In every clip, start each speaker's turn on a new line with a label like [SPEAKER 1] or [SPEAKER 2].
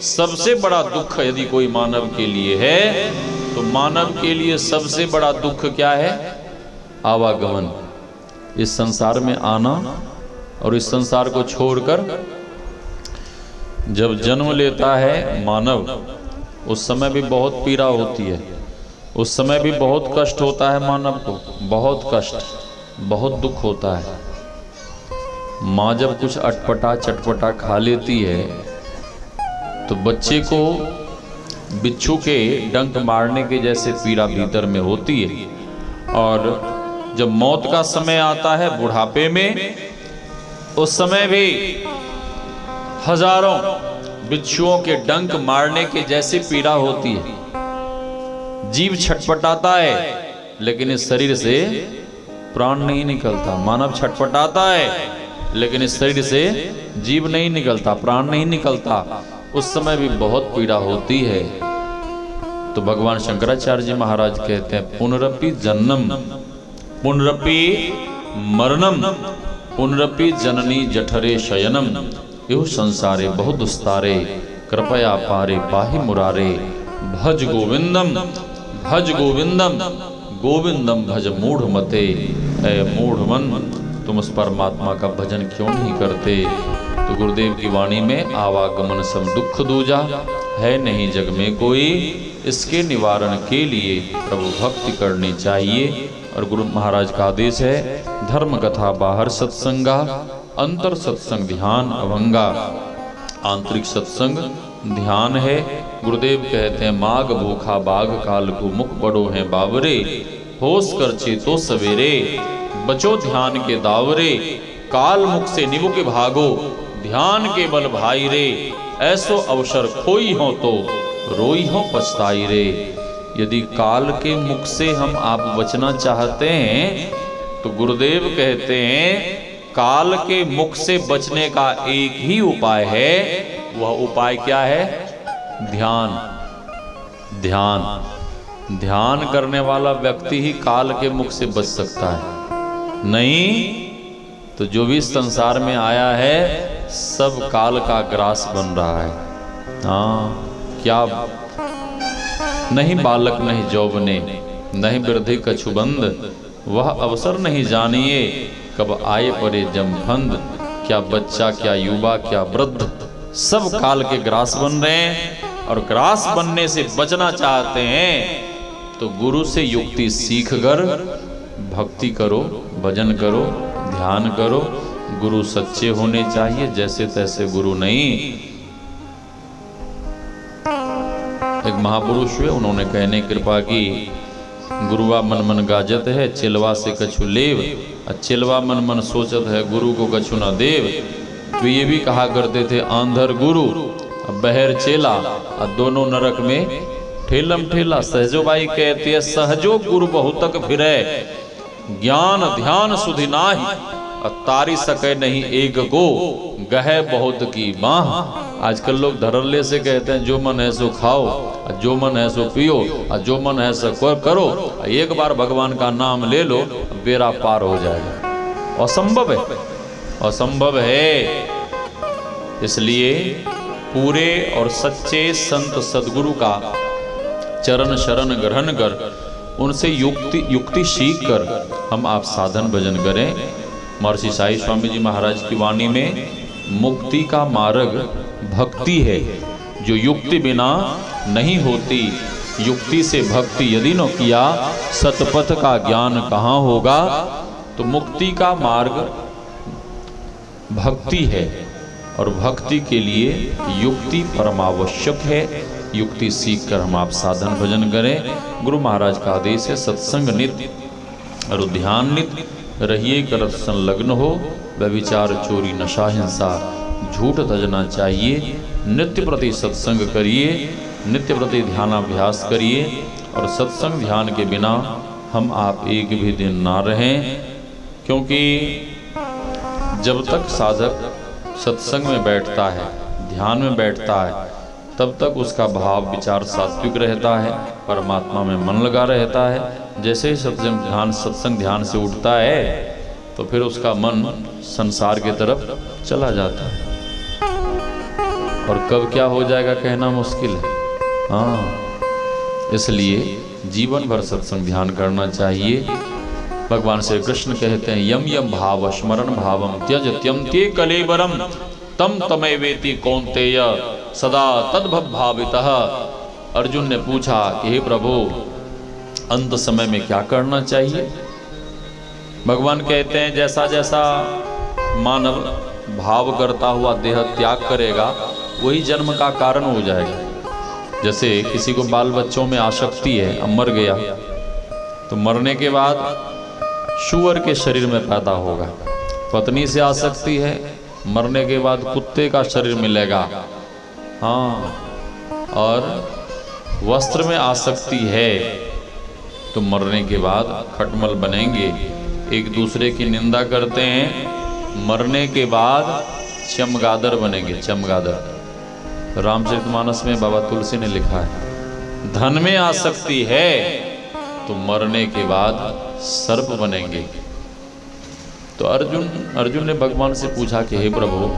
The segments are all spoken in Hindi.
[SPEAKER 1] सबसे बड़ा दुख यदि कोई मानव के लिए है तो मानव के लिए सबसे बड़ा दुख क्या है? आवागमन, इस संसार में आना और इस संसार को छोड़कर जब जन्म लेता है मानव, उस समय भी बहुत पीड़ा होती है, उस समय भी बहुत कष्ट होता है मानव को, बहुत कष्ट, बहुत दुख होता है। माँ जब कुछ अटपटा चटपटा खा लेती है तो बच्चे को बिच्छू के डंक मारने के जैसे पीड़ा भीतर में होती है। और जब मौत का समय आता है बुढ़ापे में, उस समय भी हजारों बिच्छुओं के डंक मारने के जैसी पीड़ा होती है। जीव छटपटाता है लेकिन इस शरीर से प्राण नहीं निकलता। मानव छटपटाता है लेकिन इस शरीर से जीव नहीं निकलता, प्राण नहीं निकलता। उस समय भी बहुत पीड़ा होती है। तो भगवान शंकराचार्य जी महाराज कहते हैं पुनरपि जन्म पुनरपि मरणम पुनरपि जननी जठरे शयनम यो संसारे बहुत दुस्तारे कृपया पारे पाहि मुरारे भज गोविंदम गोविंदम भज मूढ़ मते। ऐ मूढ़ मन, तुम उस परमात्मा का भजन क्यों नहीं करते? तो गुरुदेव की वाणी में आवागमन सम दुख दूजा, है नहीं जग में कोई, इसके निवारण के लिए प्रभु भक्ति करनी चाहिए। और गुरु महाराज का आदेश है धर्म कथा बाहर सत्संगा, अंतर सत्संग ध्यान अभंगा। आंतरिक सत्संग ध्यान है। गुरुदेव कहते हैं माघ भूखा बाघ काल को मुख बड़ो है बावरे, होश कर चेतो सवेरे बचो ध्यान के दावरे, काल मुख से निमुख भागो ध्यान के बल भाई रे, ऐसो अवसर खोई हो तो रोई हो पछताई रे। यदि काल के मुख से हम आप बचना चाहते हैं तो गुरुदेव कहते हैं काल के मुख से बचने का एक ही उपाय है। वह उपाय क्या है? ध्यान। ध्यान ध्यान करने वाला व्यक्ति ही काल के मुख से बच सकता है, नहीं तो जो भी संसार में आया है सब काल का ग्रास बन रहा है। हाँ, क्या नहीं बालक नहीं जौवने, नहीं वृद्धि कछुबंद, वह अवसर नहीं जानिए कब आए परे जमफंद। क्या बच्चा, क्या युवा, क्या वृद्ध, सब काल के ग्रास बन रहे हैं। और ग्रास बनने से बचना चाहते हैं तो गुरु से युक्ति सीख कर भक्ति करो, भजन करो, ध्यान करो। गुरु सच्चे होने चाहिए, जैसे तैसे गुरु नहीं। एक महापुरुष हुए, उन्होंने कहने कृपा की गुरुआ मन मन गाजत है चिलवा से कछु लेव, चिलवा मन मन सोचत है गुरु को कछु न देव। तो ये भी कहा करते थे आंधर गुरु बहर चेला, और दोनों नरक में ठेलम ठेला। सहजो बाई कहते हैं सहजो गुरु बहुतक फिरे, ज्ञान ध्यान सुधि नाही, तारी सके नहीं एक को गहे बहुत की बाह। आजकल लोग धड़ल्ले से कहते हैं जो मन है सो खाओ, जो मन है सो पियो, और जो मन है सो करो। एक बार भगवान का नाम ले लो, बेड़ा पार हो जाएगा। असंभव है, असंभव है। इसलिए पूरे और सच्चे संत सदगुरु का चरण शरण ग्रहण कर उनसे युक्ति सीख कर हम आप साधन भजन करें। महर्षि साई स्वामी जी महाराज की वाणी में मुक्ति का मार्ग भक्ति है, जो युक्ति बिना नहीं होती। युक्ति से भक्ति यदि न किया, सतपथ का ज्ञान कहाँ होगा। तो मुक्ति का मार्ग भक्ति है, और भक्ति के लिए युक्ति परमावश्यक है। युक्ति सीख कर हम आप साधन भजन करें। गुरु महाराज का आदेश है सत्संग नित्य और ध्यान नित्य रहिए करत संलग्न हो, व्यभिचार चोरी नशा हिंसा झूठ तजना चाहिए। नित्य प्रति सत्संग करिए, नित्य प्रति ध्यानाभ्यास करिए। और सत्संग ध्यान के बिना हम आप एक भी दिन ना रहें, क्योंकि जब तक साधक सत्संग में बैठता है, ध्यान में बैठता है, तब तक उसका भाव विचार सात्विक रहता है, परमात्मा में मन लगा रहता है। जैसे ही सत्संग ध्यान से उठता है तो फिर उसका मन संसार की तरफ चला जाता है। और कब क्या हो जाएगा कहना मुश्किल है। हाँ, इसलिए जीवन भर सत्संग ध्यान करना चाहिए। भगवान श्री कृष्ण कहते हैं यम यम भाव स्मरण भावम त्यज त्यंते कलेबरम तम तमेवेति कौन्तेय सदा तद्भवभावितः। अर्जुन ने पूछा कि हे प्रभु, अंत समय में क्या करना चाहिए? भगवान कहते हैं जैसा जैसा मानव भाव करता हुआ देह त्याग करेगा वही जन्म का कारण हो जाएगा। जैसे किसी को बाल बच्चों में आसक्ति है, अब मर गया तो मरने के बाद शुअर के शरीर में पैदा होगा। पत्नी से आसक्ति है, मरने के बाद कुत्ते का शरीर मिलेगा। हाँ, और वस्त्र में आसक्ति है तो मरने के बाद खटमल बनेंगे। एक दूसरे की निंदा करते हैं, मरने के बाद चमगादड़ बनेंगे। चमगादड़ रामचरितमानस में बाबा तुलसी ने लिखा है, धन में आसक्ति है तो मरने के बाद सर्प बनेंगे। तो अर्जुन ने भगवान से पूछा कि हे प्रभु,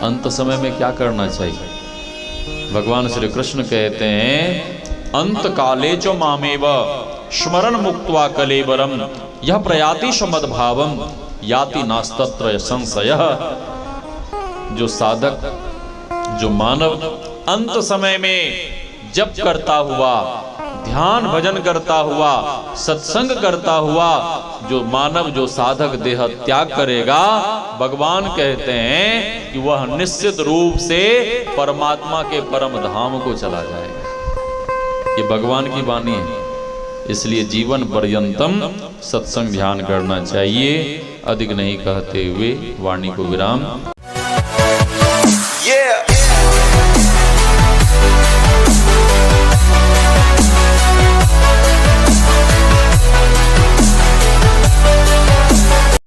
[SPEAKER 1] अंत समय में क्या करना चाहिए? भगवान श्री कृष्ण कहते हैं अंत काले च मामेव स्मरण मुक्त्वा कलेबरम यह प्रयाति समद्भावम याति नास्तत्र संशयः। जो साधक, जो मानव अंत समय में जप करता हुआ, ध्यान भजन करता हुआ, सत्संग करता हुआ जो मानव, जो साधक देह त्याग करेगा, भगवान कहते हैं कि वह निश्चित रूप से परमात्मा के परम धाम को चला जाएगा। ये भगवान की वाणी है। इसलिए जीवन पर्यंतम सत्संग ध्यान करना चाहिए। अधिक नहीं कहते हुए वाणी को विराम।